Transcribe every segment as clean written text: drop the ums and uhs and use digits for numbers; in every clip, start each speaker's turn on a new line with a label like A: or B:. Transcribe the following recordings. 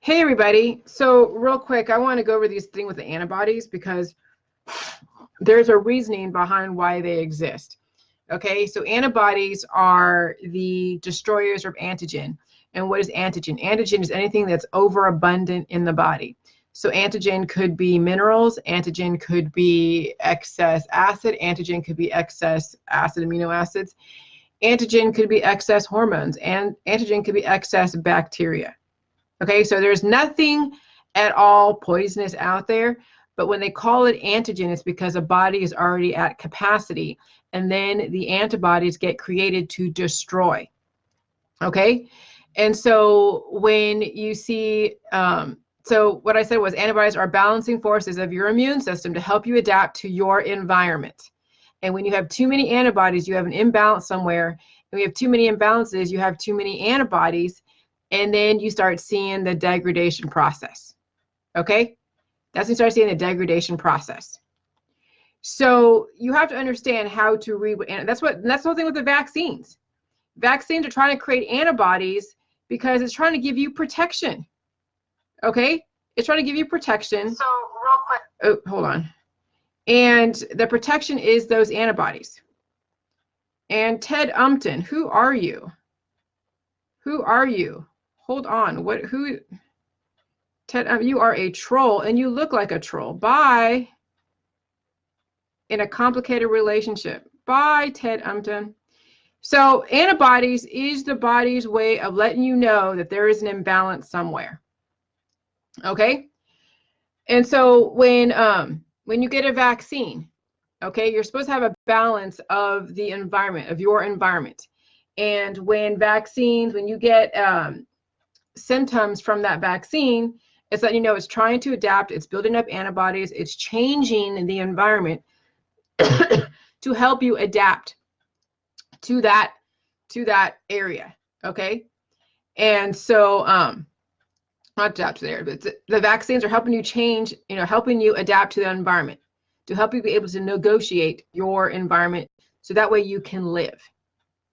A: Hey everybody. So real quick, I want to go over this thing with the antibodies because there's a reasoning behind why they exist. Okay, so antibodies are the destroyers of antigen. And what is antigen? Antigen is anything that's overabundant in the body. So antigen could be minerals, antigen could be excess acid, antigen could be excess acid amino acids, antigen could be excess hormones, and antigen could be excess bacteria. Okay, so there's nothing at all poisonous out there, but when they call it antigen, it's because a body is already at capacity, and then the antibodies get created to destroy. Okay, and so when you see, so what I said was antibodies are balancing forces of your immune system to help you adapt to your environment. And when you have too many antibodies, you have an imbalance somewhere. And when you have too many imbalances, you have too many antibodies. And then you start seeing the degradation process. Okay? That's when you start seeing the degradation process. So you have to understand how to read, and that's the whole thing with the vaccines. Vaccines are trying to create antibodies because it's trying to give you protection. Okay? It's trying to give you protection.
B: So real quick.
A: Oh, hold on. And the protection is those antibodies. And Ted Umpton, who are you? Who are you? Hold on. Who? Ted, you are a troll, and you look like a troll. Bye. In a complicated relationship. Bye, Ted Umpton. So antibodies is the body's way of letting you know that there is an imbalance somewhere. Okay? And so when you get a vaccine, okay, you're supposed to have a balance of the environment, of your environment. And when you get symptoms from that vaccine, it's letting you know it's trying to adapt, it's building up antibodies, it's changing the environment to help you adapt to that area. Okay. And so not adapt to there, but the vaccines are helping you change, helping you adapt to the environment, to help you be able to negotiate your environment so that way you can live.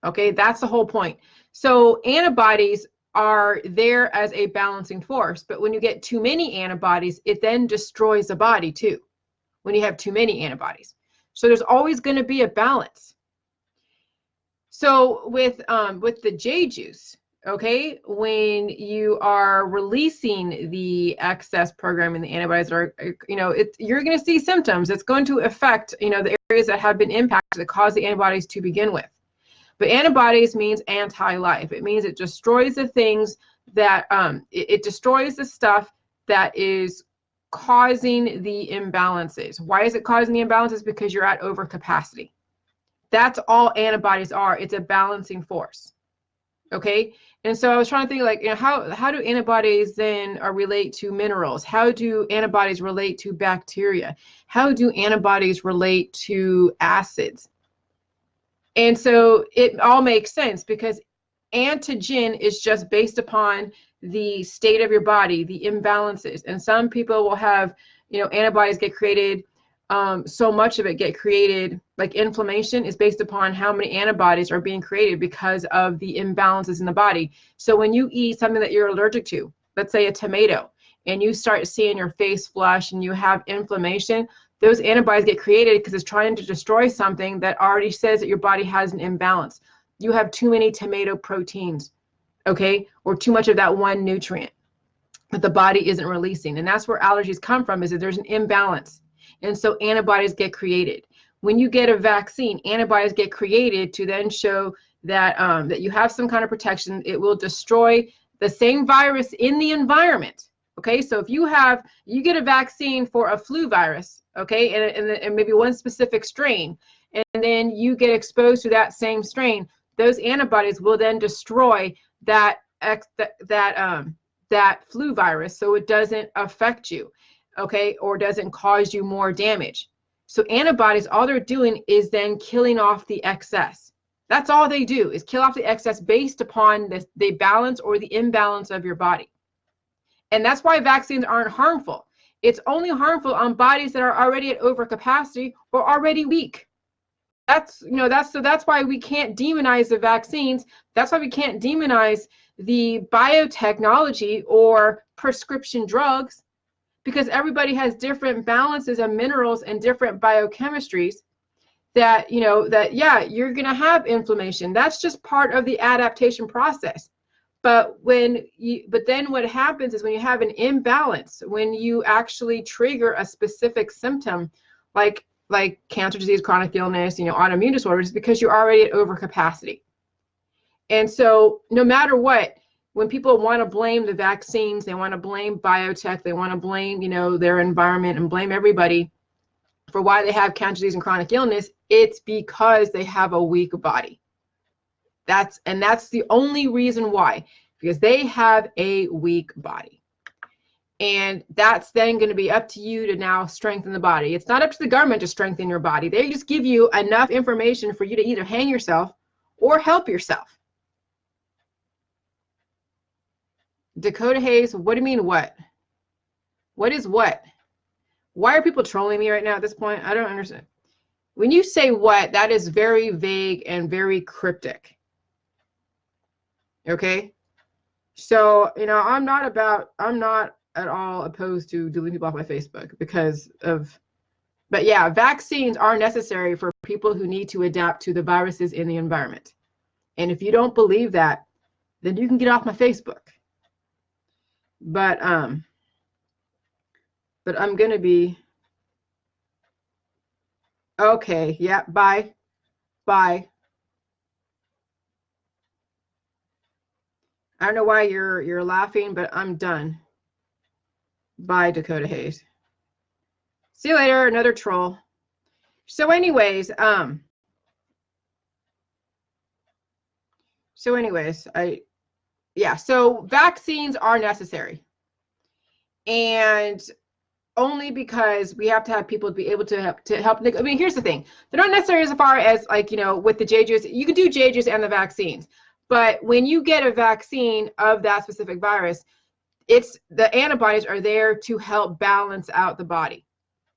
A: Okay, that's the whole point. So antibodies are there as a balancing force, but when you get too many antibodies, it then destroys the body too, when you have too many antibodies. So there's always going to be a balance. So with the J juice, okay, when you are releasing the excess program and the antibodies are, you're going to see symptoms. It's going to affect, the areas that have been impacted that cause the antibodies to begin with. But antibodies means anti-life. It means it destroys the things that, it destroys the stuff that is causing the imbalances. Why is it causing the imbalances? Because you're at overcapacity. That's all antibodies are. It's a balancing force. Okay? And so I was trying to think, like, how do antibodies then relate to minerals? How do antibodies relate to bacteria? How do antibodies relate to acids? And so it all makes sense because antigen is just based upon the state of your body, the imbalances. And some people will have, antibodies get created, so much of it get created, like inflammation is based upon how many antibodies are being created because of the imbalances in the body. So when you eat something that you're allergic to, let's say a tomato, and you start seeing your face flush and you have inflammation, those antibodies get created because it's trying to destroy something that already says that your body has an imbalance. You have too many tomato proteins, okay, or too much of that one nutrient that the body isn't releasing. And that's where allergies come from, is that there's an imbalance. And so antibodies get created. When you get a vaccine, antibodies get created to then show that, that you have some kind of protection. It will destroy the same virus in the environment. Okay, so if you get a vaccine for a flu virus, okay, and maybe one specific strain, and then you get exposed to that same strain, those antibodies will then destroy that flu virus, so it doesn't affect you, okay, or doesn't cause you more damage. So antibodies, all they're doing is then killing off the excess. That's all they do, is kill off the excess based upon the balance or the imbalance of your body. And that's why vaccines aren't harmful. It's only harmful on bodies that are already at overcapacity or already weak. That's why we can't demonize the vaccines. That's why we can't demonize the biotechnology or prescription drugs, because everybody has different balances of minerals and different biochemistries that, yeah, you're going to have inflammation. That's just part of the adaptation process. But then what happens is when you have an imbalance, when you actually trigger a specific symptom, like cancer disease, chronic illness, autoimmune disorders, because you're already at overcapacity. And so no matter what, when people want to blame the vaccines, they want to blame biotech, they want to blame, their environment and blame everybody for why they have cancer disease and chronic illness, it's because they have a weak body. That's the only reason why, because they have a weak body. And that's then going to be up to you to now strengthen the body. It's not up to the government to strengthen your body. They just give you enough information for you to either hang yourself or help yourself. Dakota Hayes, what do you mean what? What is what? Why are people trolling me right now at this point? I don't understand. When you say what, that is very vague and very cryptic. Okay? So, I'm not at all opposed to deleting people off my Facebook because of, but yeah, vaccines are necessary for people who need to adapt to the viruses in the environment. And if you don't believe that, then you can get off my Facebook. But I'm going to be, okay, yeah, bye. I don't know why you're laughing, but I'm done. Bye, Dakota Hayes. See you later, another troll. So anyways, so vaccines are necessary. And only because we have to have people to be able to help. I mean, here's the thing. They're not necessary as far as with the JJs. You can do JJs and the vaccines. But when you get a vaccine of that specific virus, the antibodies are there to help balance out the body.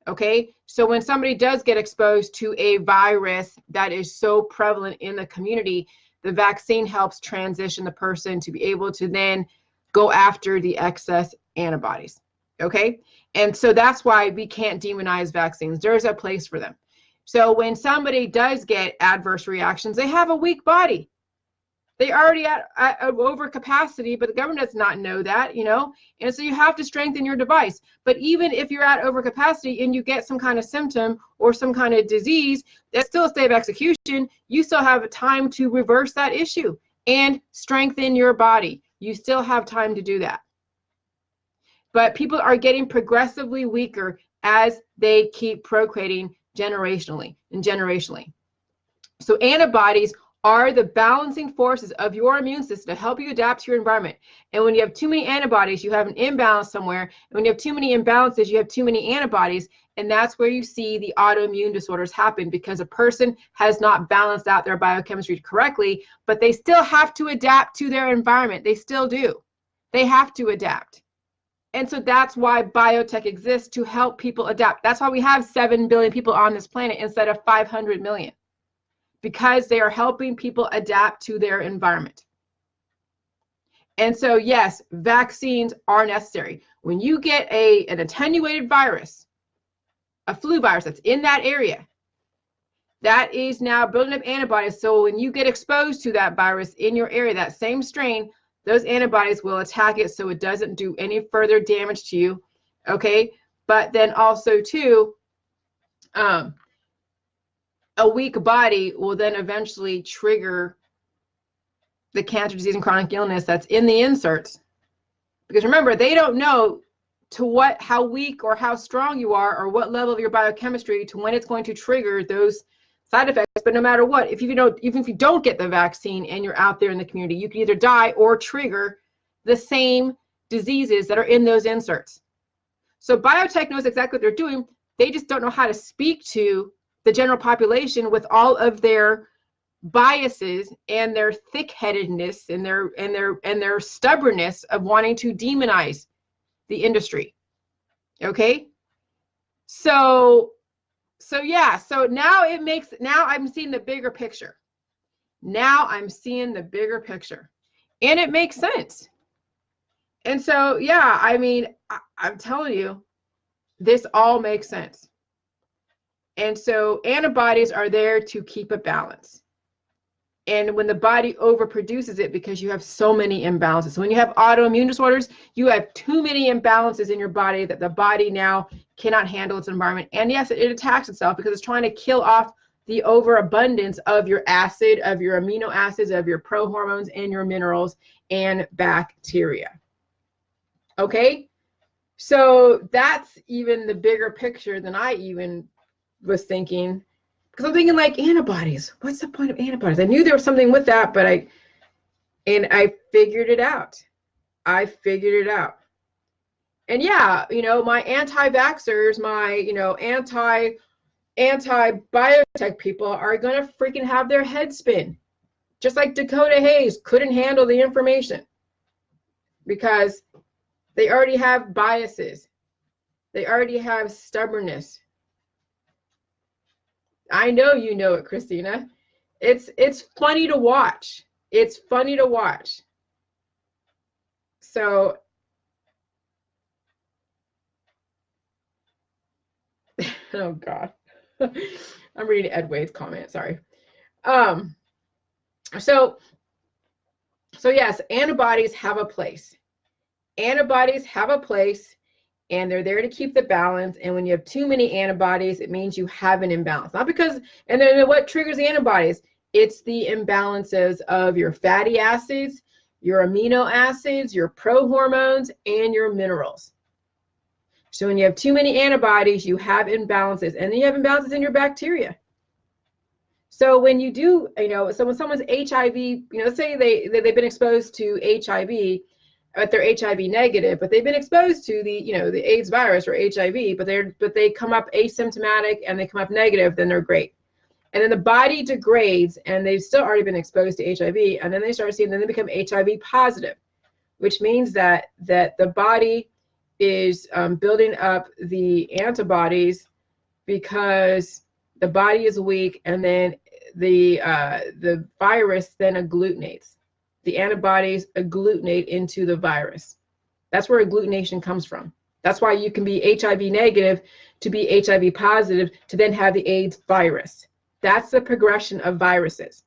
A: Okay? So when somebody does get exposed to a virus that is so prevalent in the community, the vaccine helps transition the person to be able to then go after the excess antibodies. Okay? And so that's why we can't demonize vaccines. There's a place for them. So when somebody does get adverse reactions, they have a weak body. They already at overcapacity, but the government does not know that, and so you have to strengthen your device. But even if you're at overcapacity and you get some kind of symptom or some kind of disease, that's still a state of execution. You still have time to reverse that issue and strengthen your body. You still have time to do that. But people are getting progressively weaker as they keep procreating generationally. So antibodies are the balancing forces of your immune system to help you adapt to your environment. And when you have too many antibodies, you have an imbalance somewhere. And when you have too many imbalances, you have too many antibodies. And that's where you see the autoimmune disorders happen, because a person has not balanced out their biochemistry correctly, but they still have to adapt to their environment. They still do. They have to adapt. And so that's why biotech exists, to help people adapt. That's why we have 7 billion people on this planet instead of 500 million. Because they are helping people adapt to their environment. And so, yes, vaccines are necessary. When you get an attenuated virus, a flu virus that's in that area, that is now building up antibodies. So when you get exposed to that virus in your area, that same strain, those antibodies will attack it so it doesn't do any further damage to you. Okay? But then also, too, a weak body will then eventually trigger the cancer, disease, and chronic illness that's in the inserts. Because remember, they don't know how weak or how strong you are, or what level of your biochemistry to when it's going to trigger those side effects. But no matter what, even if you don't get the vaccine and you're out there in the community, you can either die or trigger the same diseases that are in those inserts. So biotech knows exactly what they're doing. They just don't know how to speak to the general population with all of their biases and their thick-headedness and their stubbornness of wanting to demonize the industry. Okay? So yeah, so now I'm seeing the bigger picture. And it makes sense. And so, yeah, I mean, I'm telling you, this all makes sense. And so antibodies are there to keep a balance. And when the body overproduces it, because you have so many imbalances. So when you have autoimmune disorders, you have too many imbalances in your body that the body now cannot handle its environment. And yes, it attacks itself because it's trying to kill off the overabundance of your acid, of your amino acids, of your prohormones, and your minerals and bacteria. Okay? So that's even the bigger picture than I even was thinking. Because I'm thinking like antibodies. What's the point of antibodies? I knew there was something with that, but I figured it out. I figured it out. And yeah, you know, my anti-vaxxers, my, you know, anti-biotech people are going to freaking have their head spin. Just like Dakota Hayes couldn't handle the information because they already have biases. They already have stubbornness. I know you know it, Christina. It's funny to watch. It's funny to watch. So oh God. I'm reading Ed Wade's comment, sorry. So yes, antibodies have a place. Antibodies have a place and they're there to keep the balance. And when you have too many antibodies, it means you have an imbalance. Not because, and then what triggers the antibodies? It's the imbalances of your fatty acids, your amino acids, your prohormones, and your minerals. So when you have too many antibodies, you have imbalances, and then you have imbalances in your bacteria. So when you do, you know, so when someone's HIV, you know, say they've been exposed to HIV, but they're HIV negative, but they've been exposed to the, you know, the AIDS virus or HIV, but they come up asymptomatic and they come up negative, then they're great. And then the body degrades and they've still already been exposed to HIV, and then they start seeing, then they become HIV positive, which means that the body is building up the antibodies because the body is weak, and then the virus then agglutinates. The antibodies agglutinate into the virus. That's where agglutination comes from. That's why you can be HIV negative to be HIV positive to then have the AIDS virus. That's the progression of viruses.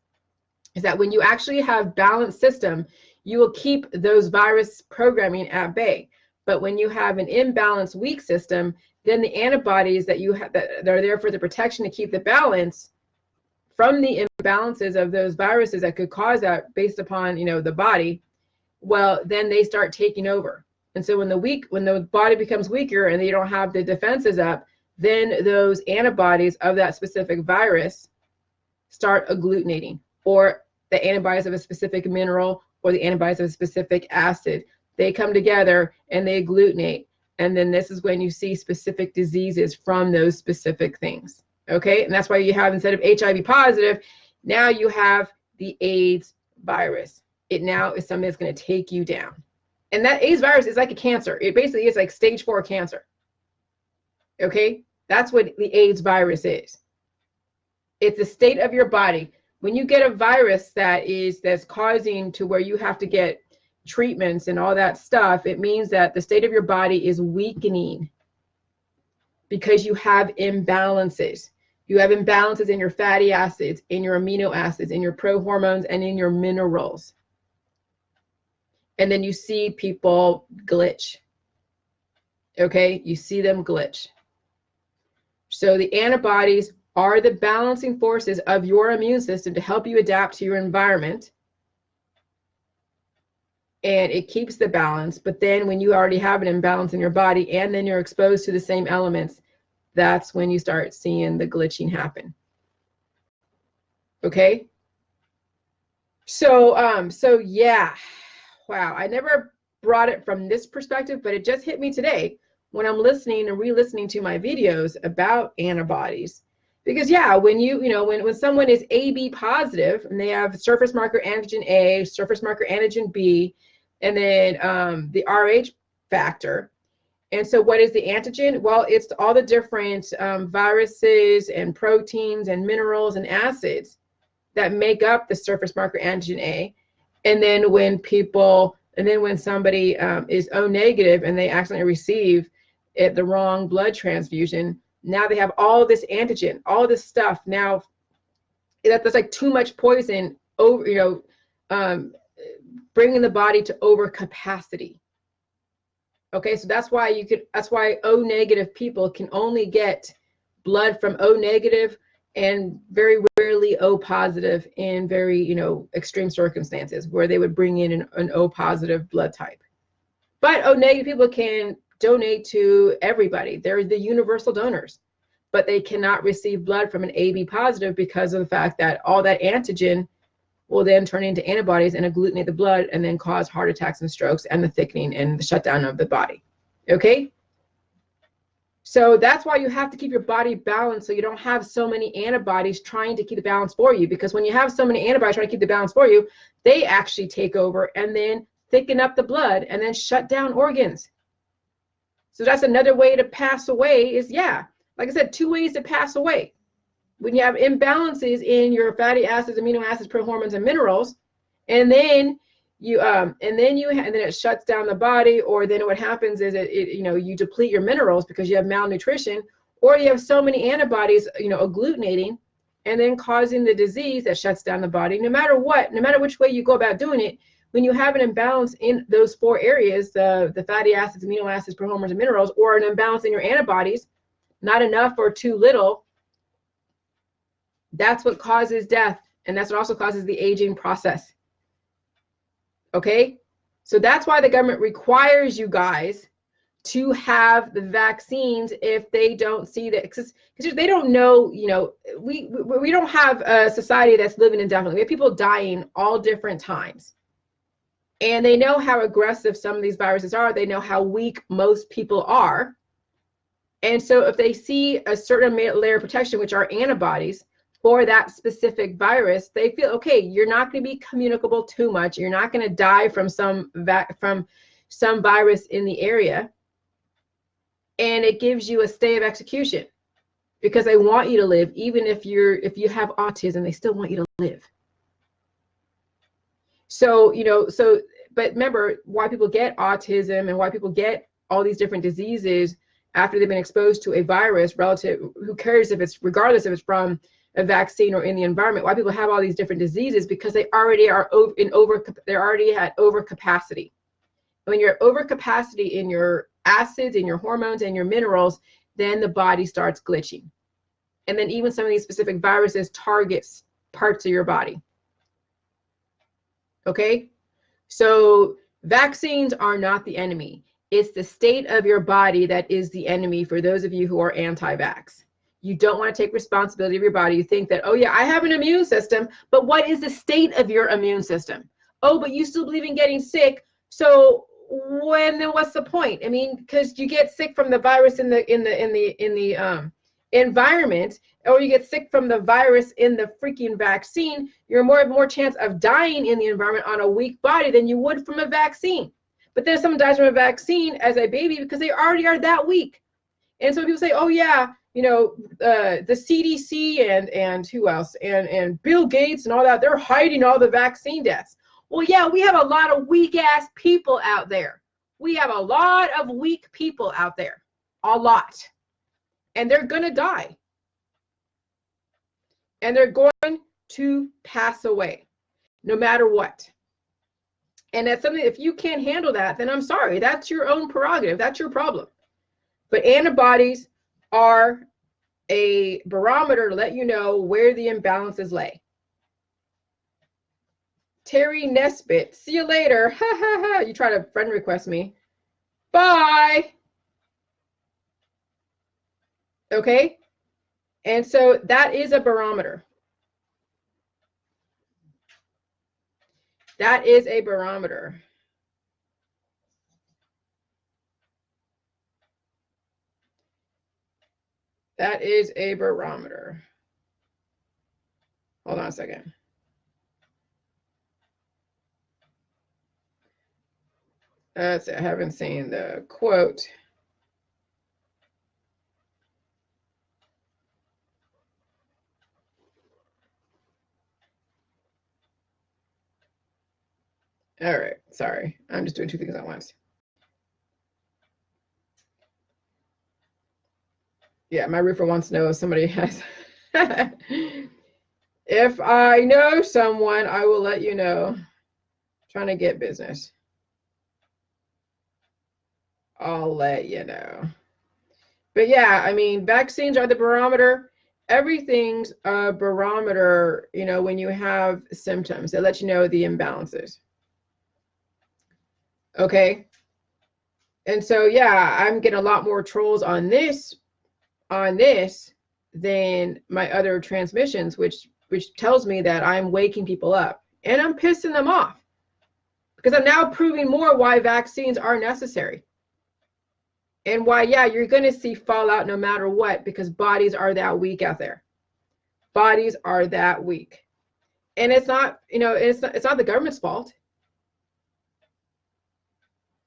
A: Is that when you actually have balanced system, you will keep those virus programming at bay. But when you have an imbalanced weak system, then the antibodies that you have that are there for the protection to keep the balance from the imbalances of those viruses that could cause that based upon, you know, the body, well, then they start taking over. And so when the body becomes weaker and they don't have the defenses up, then those antibodies of that specific virus start agglutinating, or the antibodies of a specific mineral or the antibodies of a specific acid. They come together and they agglutinate. And then this is when you see specific diseases from those specific things. Okay, and that's why you have, instead of HIV positive, now you have the AIDS virus. It now is something that's going to take you down. And that AIDS virus is like a cancer. It basically is like stage 4 cancer. Okay, that's what the AIDS virus is. It's the state of your body. When you get a virus that's causing to where you have to get treatments and all that stuff, it means that the state of your body is weakening because you have imbalances. You have imbalances in your fatty acids, in your amino acids, in your prohormones, and in your minerals. And then you see people glitch. Okay, you see them glitch. So the antibodies are the balancing forces of your immune system to help you adapt to your environment. And it keeps the balance. But then when you already have an imbalance in your body and then you're exposed to the same elements, that's when you start seeing the glitching happen. Okay. So yeah, wow. I never brought it from this perspective, but it just hit me today when I'm listening and re-listening to my videos about antibodies. Because yeah, when someone is AB positive and they have surface marker antigen A, surface marker antigen B, and then the Rh factor. And so what is the antigen? Well, it's all the different viruses and proteins and minerals and acids that make up the surface marker antigen A. And then when people And then when somebody is O negative and they accidentally receive the wrong blood transfusion, now they have all this antigen, all this stuff. Now that's like too much poison over, bringing the body to over capacity. Okay, so that's why O negative people can only get blood from O negative and very rarely O positive in very, extreme circumstances where they would bring in an O positive blood type. But O negative people can donate to everybody. They're the universal donors, but they cannot receive blood from an AB positive because of the fact that all that antigen will then turn into antibodies and agglutinate the blood and then cause heart attacks and strokes and the thickening and the shutdown of the body. Okay? So that's why you have to keep your body balanced so you don't have so many antibodies trying to keep the balance for you. Because when you have so many antibodies trying to keep the balance for you, they actually take over and then thicken up the blood and then shut down organs. So that's another way to pass away is, like I said, 2 ways to pass away. When you have imbalances in your fatty acids, amino acids, prohormones, and minerals, and then it shuts down the body, or then what happens is you deplete your minerals because you have malnutrition, or you have so many antibodies, agglutinating, and then causing the disease that shuts down the body. No matter which way you go about doing it, when you have an imbalance in those 4 areas, the fatty acids, amino acids, prohormones, and minerals, or an imbalance in your antibodies, not enough or too little, that's what causes death, and that's what also causes the aging process. Okay, so that's why the government requires you guys to have the vaccines if they don't see that, because they don't know. We don't have a society that's living indefinitely. We have people dying all different times, and they know how aggressive some of these viruses are. They know how weak most people are, and so if they see a certain layer of protection, which are antibodies for that specific virus, they feel, okay, you're not going to be communicable too much. You're not going to die from some virus in the area. And it gives you a stay of execution because they want you to live. Even if you have autism, they still want you to live. So, but remember why people get autism and why people get all these different diseases after they've been exposed to a virus who cares regardless if it's from a vaccine or in the environment, why people have all these different diseases, because they already are they're already at overcapacity. When you're at overcapacity in your acids, in your hormones, and your minerals, then the body starts glitching. And then even some of these specific viruses targets parts of your body. Okay? So vaccines are not the enemy. It's the state of your body that is the enemy for those of you who are anti-vax. You don't want to take responsibility of your body. You think that, oh yeah, I have an immune system, but what is the state of your immune system? Oh, but you still believe in getting sick. So then what's the point? I mean, because you get sick from the virus in the environment, or you get sick from the virus in the freaking vaccine, you're more chance of dying in the environment on a weak body than you would from a vaccine. But then someone dies from a vaccine as a baby because they already are that weak. And so people say, oh yeah, the CDC and who else, and Bill Gates and all that, they're hiding all the vaccine deaths. Well, yeah, we have a lot of weak ass people out there. We have a lot of weak people out there, a lot, and they're going to die, and they're going to pass away no matter what. And that's something, if you can't handle that, then I'm sorry, that's your own prerogative, that's your problem. But antibodies are a barometer to let you know where the imbalances lay. Terry Nesbitt, see you later. Ha ha ha. You try to friend request me. Bye. Okay. And so that is a barometer. That is a barometer. That is a barometer. Hold on a second. I haven't seen the quote. All right, sorry. I'm just doing two things at once. Yeah, my roofer wants to know if somebody has. If I know someone, I will let you know. Trying to get business. I'll let you know. But yeah, I mean, vaccines are the barometer. Everything's a barometer, you know, when you have symptoms. They let you know the imbalances. Okay. And so, yeah, I'm getting a lot more trolls on this than my other transmissions, which tells me that I'm waking people up and I'm pissing them off because I'm now proving more why vaccines are necessary and why, yeah, you're going to see fallout no matter what, because bodies are that weak out there. Bodies are that weak. And it's not, you know, it's not the government's fault.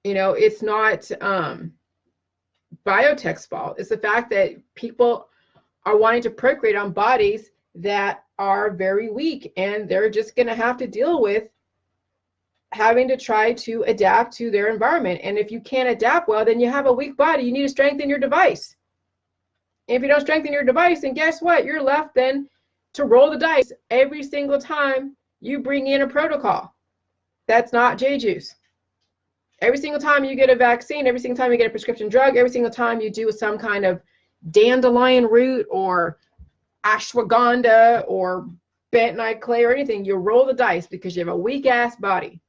A: You know, it's not biotech's fault. It's the fact that people are wanting to procreate on bodies that are very weak, and they're just going to have to deal with having to try to adapt to their environment. And if you can't adapt well, then you have a weak body. You need to strengthen your device. And if you don't strengthen your device, then guess what? You're left then to roll the dice every single time you bring in a protocol that's not J-juice. Every single time you get a vaccine, every single time you get a prescription drug, every single time you do some kind of dandelion root or ashwagandha or bentonite clay or anything, you roll the dice because you have a weak ass body.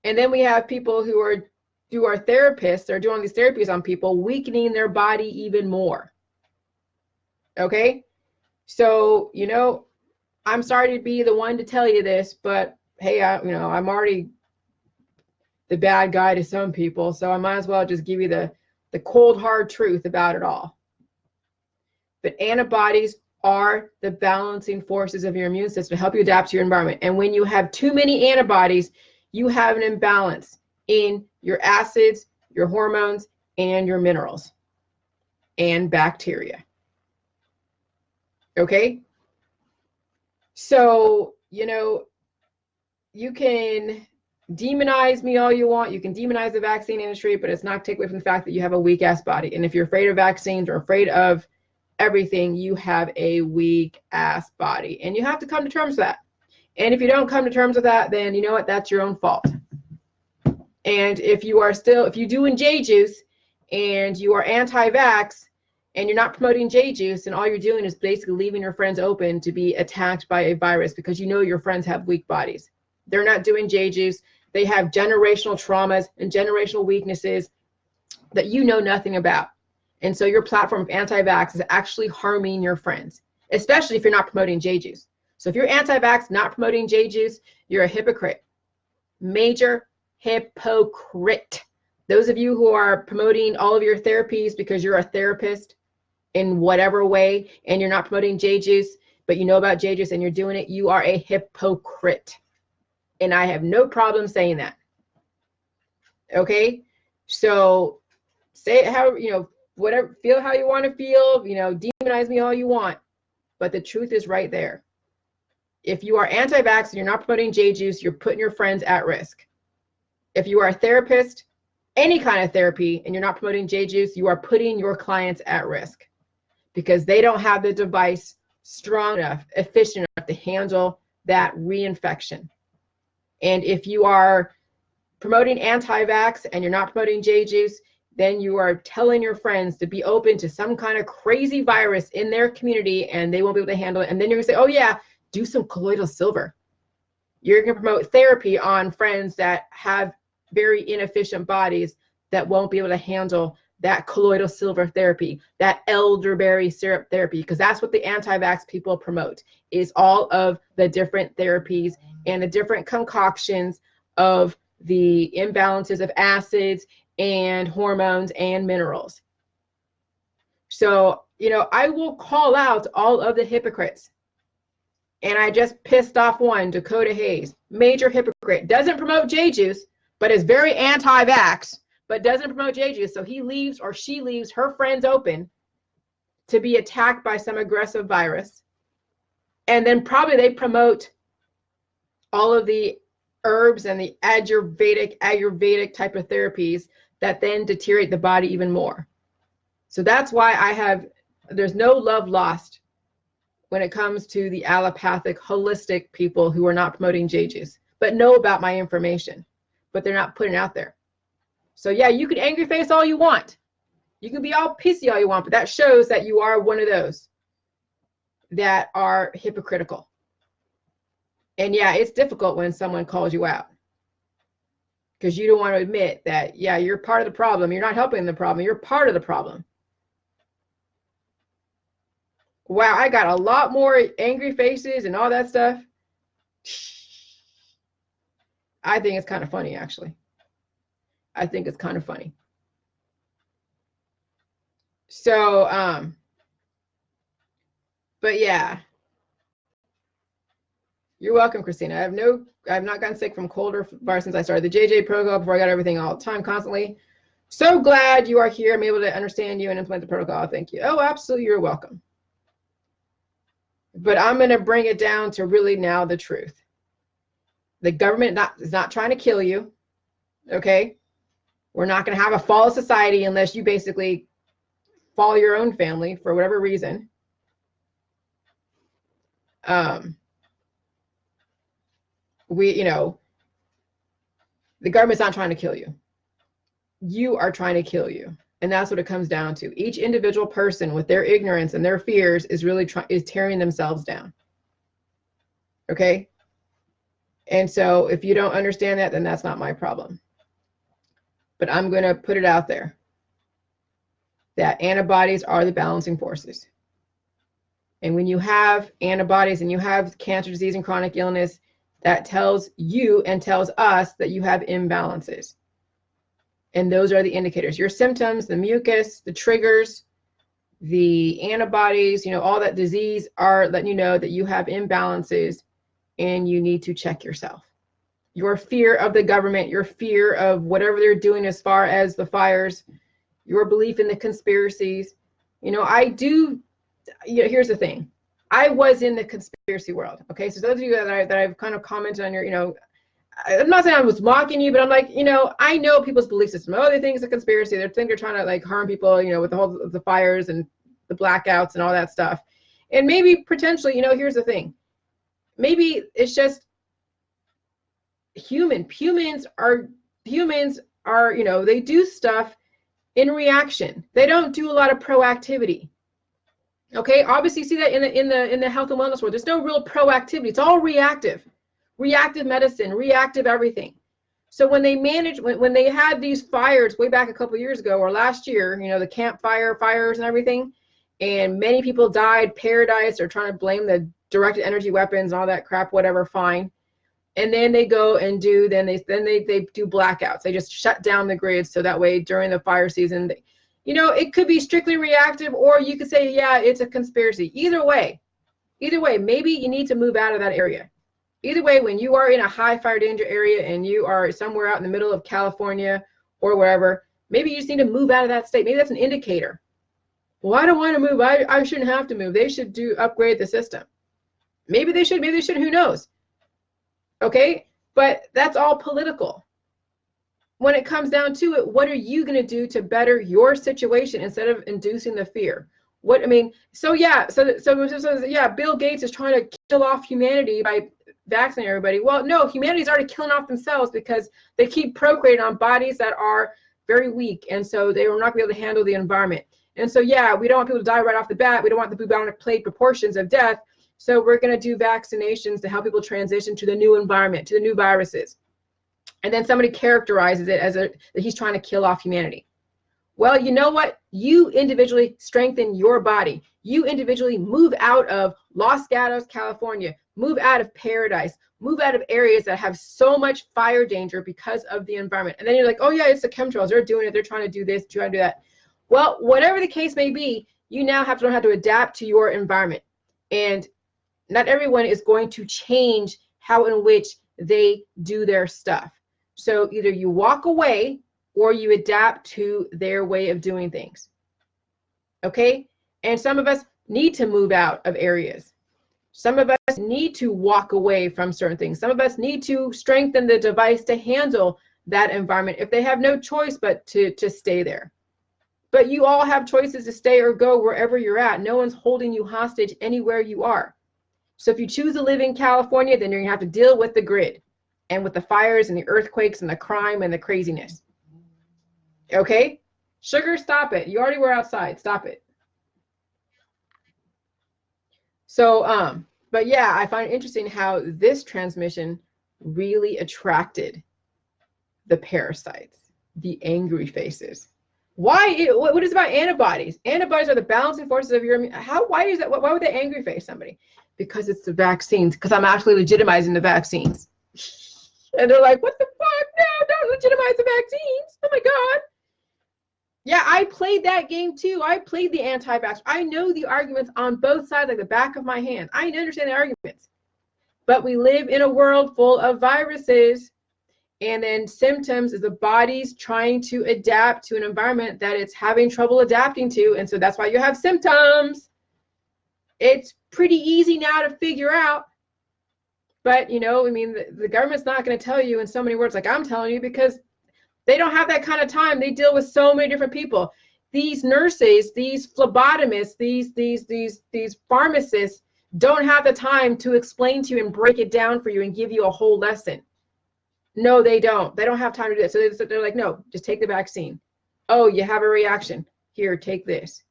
A: And then we have people who are therapists, they're doing these therapies on people, weakening their body even more. Okay? So, you know, I'm sorry to be the one to tell you this, but hey, I'm already the bad guy to some people, so I might as well just give you the cold hard truth about it all. But antibodies are the balancing forces of your immune system to help you adapt to your environment. And when you have too many antibodies, you have an imbalance in your acids, your hormones, and your minerals and bacteria. Okay? So, you know, you can demonize me all you want. You can demonize the vaccine industry, but it's not take away from the fact that you have a weak ass body. And if you're afraid of vaccines or afraid of everything, you have a weak ass body. And you have to come to terms with that. And if you don't come to terms with that, then you know what? That's your own fault. And if you doing J-juice and you are anti-vax and you're not promoting J-juice, and all you're doing is basically leaving your friends open to be attacked by a virus because you know your friends have weak bodies. They're not doing J-juice. They have generational traumas and generational weaknesses that you know nothing about. And so your platform of anti-vax is actually harming your friends, especially if you're not promoting J-juice. So if you're anti-vax, not promoting J-juice, you're a hypocrite. Major hypocrite. Those of you who are promoting all of your therapies because you're a therapist in whatever way and you're not promoting J-juice, but you know about J-juice and you're doing it, you are a hypocrite. And I have no problem saying that. Okay? So say it how, you know, whatever, feel how you want to feel, you know, demonize me all you want. But the truth is right there. If you are anti-vax and you're not promoting J-juice, you're putting your friends at risk. If you are a therapist, any kind of therapy, and you're not promoting J-juice, you are putting your clients at risk because they don't have the device strong enough, efficient enough to handle that reinfection. And if you are promoting anti-vax and you're not promoting J-juice, then you are telling your friends to be open to some kind of crazy virus in their community and they won't be able to handle it. And then you're gonna say, oh yeah, do some colloidal silver. You're gonna promote therapy on friends that have very inefficient bodies that won't be able to handle that colloidal silver therapy, that elderberry syrup therapy, because that's what the anti-vax people promote, is all of the different therapies and the different concoctions of the imbalances of acids and hormones and minerals. So, you know, I will call out all of the hypocrites. And I just pissed off one, Dakota Hayes, major hypocrite, doesn't promote J-juice, but is very anti-vax, but doesn't promote J-juice. So he leaves or she leaves her friends open to be attacked by some aggressive virus. And then probably they promote all of the herbs and the Ayurvedic type of therapies that then deteriorate the body even more. So that's why there's no love lost when it comes to the allopathic, holistic people who are not promoting JJs, but know about my information, but they're not putting it out there. So yeah, you can angry face all you want. You can be all pissy all you want, but that shows that you are one of those that are hypocritical. And yeah, it's difficult when someone calls you out because you don't want to admit that, yeah, you're part of the problem. You're not helping the problem. You're part of the problem. Wow, I got a lot more angry faces and all that stuff. I think it's kind of funny, actually. I think it's kind of funny. So, but yeah. You're welcome, Christina. I've not gotten sick from cold or virus since I started the JJ protocol before I got everything all the time, constantly. So glad you are here. I'm able to understand you and implement the protocol. Thank you. Oh, absolutely. You're welcome. But I'm going to bring it down to really now the truth. The government is not trying to kill you. Okay. We're not going to have a fall of society unless you basically follow your own family for whatever reason. The government's not trying to kill you. You are trying to kill you. And that's what it comes down to. Each individual person with their ignorance and their fears is really tearing themselves down. Okay? And so if you don't understand that, then that's not my problem. But I'm going to put it out there that antibodies are the balancing forces. And when you have antibodies and you have cancer, disease, and chronic illness, that tells you and tells us that you have imbalances. And those are the indicators. Your symptoms, the mucus, the triggers, the antibodies, all that disease are letting you know that you have imbalances and you need to check yourself. Your fear of the government, your fear of whatever they're doing as far as the fires, your belief in the conspiracies. Here's the thing. I was in the conspiracy world. Okay. So those of you that I've kind of commented on your, I'm not saying I was mocking you, but I'm like, I know people's belief system. Oh, they think it's a conspiracy. They think they're trying to like harm people, with the fires and the blackouts and all that stuff. And maybe potentially, here's the thing. Maybe it's just humans are, they do stuff in reaction. They don't do a lot of proactivity. Okay, obviously you see that in the health and wellness world. There's no real proactivity. It's all reactive medicine, reactive everything. So when they when they had these fires way back a couple of years ago or last year, the campfire fires and everything, and many people died, paradise, they're trying to blame the directed energy weapons, all that crap, whatever, fine. And then they go and they do blackouts. They just shut down the grid so that way during the fire season, it could be strictly reactive, or you could say, yeah, it's a conspiracy. Either way, maybe you need to move out of that area. Either way, when you are in a high fire danger area and you are somewhere out in the middle of California or wherever, maybe you just need to move out of that state. Maybe that's an indicator. Well, I don't want to move. I shouldn't have to move. They should upgrade the system. Maybe they should, who knows? Okay, but that's all political. When it comes down to it, what are you going to do to better your situation instead of inducing the fear? Bill Gates is trying to kill off humanity by vaccinating everybody. Well, no, humanity's already killing off themselves because they keep procreating on bodies that are very weak, and so they will not be able to handle the environment. And so, yeah, we don't want people to die right off the bat. We don't want the bubonic plague proportions of death. So we're going to do vaccinations to help people transition to the new environment, to the new viruses. And then somebody characterizes it as that he's trying to kill off humanity. Well, you know what? You individually strengthen your body. You individually move out of Los Gatos, California. Move out of paradise. Move out of areas that have so much fire danger because of the environment. And then you're like, oh yeah, it's the chemtrails. They're doing it. They're trying to do this, trying to do that. Well, whatever the case may be, you now have to learn how to adapt to your environment. And not everyone is going to change how in which they do their stuff. So either you walk away or you adapt to their way of doing things. Okay? And some of us need to move out of areas. Some of us need to walk away from certain things. Some of us need to strengthen the device to handle that environment if they have no choice but to stay there. But you all have choices to stay or go wherever you're at. No one's holding you hostage anywhere you are. So if you choose to live in California, then you're gonna have to deal with the grid and with the fires and the earthquakes and the crime and the craziness. Okay? Sugar, stop it. You already were outside. Stop it. So, but yeah, I find it interesting how this transmission really attracted the parasites, the angry faces. What is about antibodies? Antibodies are the balancing forces of your immune. Why is that? Why would they angry face somebody? Because it's the vaccines, because I'm actually legitimizing the vaccines. And they're like, what the fuck? No, don't legitimize the vaccines. Oh my God. Yeah, I played that game too. I played the anti-vax. I know the arguments on both sides like the back of my hand. I understand the arguments. But we live in a world full of viruses, and then symptoms is the body's trying to adapt to an environment that it's having trouble adapting to. And so that's why you have symptoms. It's pretty easy now to figure out. But, you know, I mean, the government's not going to tell you in so many words like I'm telling you, because they don't have that kind of time. They deal with so many different people. These nurses, these phlebotomists, these pharmacists don't have the time to explain to you and break it down for you and give you a whole lesson. No, they don't. They don't have time to do that. So they're like, no, just take the vaccine. Oh, you have a reaction. Here, take this.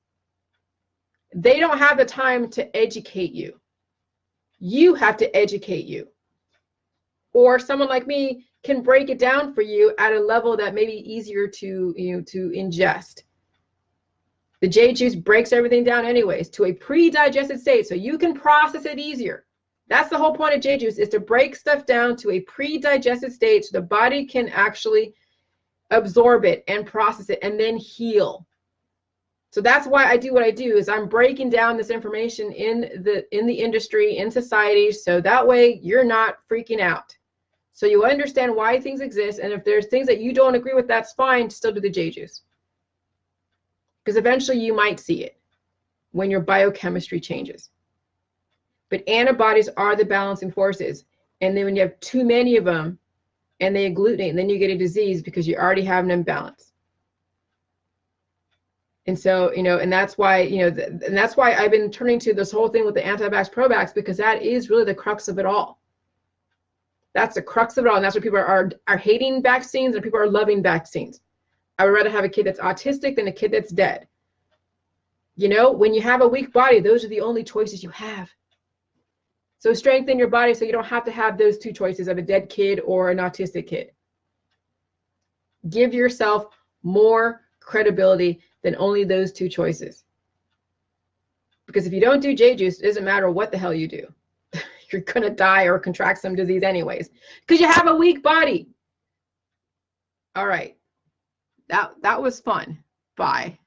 A: They don't have the time to educate you. You have to educate you. Or someone like me can break it down for you at a level that may be easier to, to ingest. The J juice breaks everything down anyways to a pre-digested state, so you can process it easier. That's the whole point of J juice, is to break stuff down to a pre-digested state so the body can actually absorb it and process it and then heal. So that's why I do what I do, is I'm breaking down this information in the industry, in society, so that way you're not freaking out. So you understand why things exist, and if there's things that you don't agree with, that's fine, still do the J juice. Because eventually you might see it when your biochemistry changes. But antibodies are the balancing forces. And then when you have too many of them and they agglutinate, then you get a disease because you already have an imbalance. And so, and that's why, and that's why I've been turning to this whole thing with the anti-vax, pro-vax, because that is really the crux of it all. That's the crux of it all. And that's why people are hating vaccines and people are loving vaccines. I would rather have a kid that's autistic than a kid that's dead. When you have a weak body, those are the only choices you have. So strengthen your body so you don't have to have those two choices of a dead kid or an autistic kid. Give yourself more credibility than only those two choices. Because if you don't do J juice, it doesn't matter what the hell you do. You're going to die or contract some disease anyways, because you have a weak body. All right. That was fun. Bye.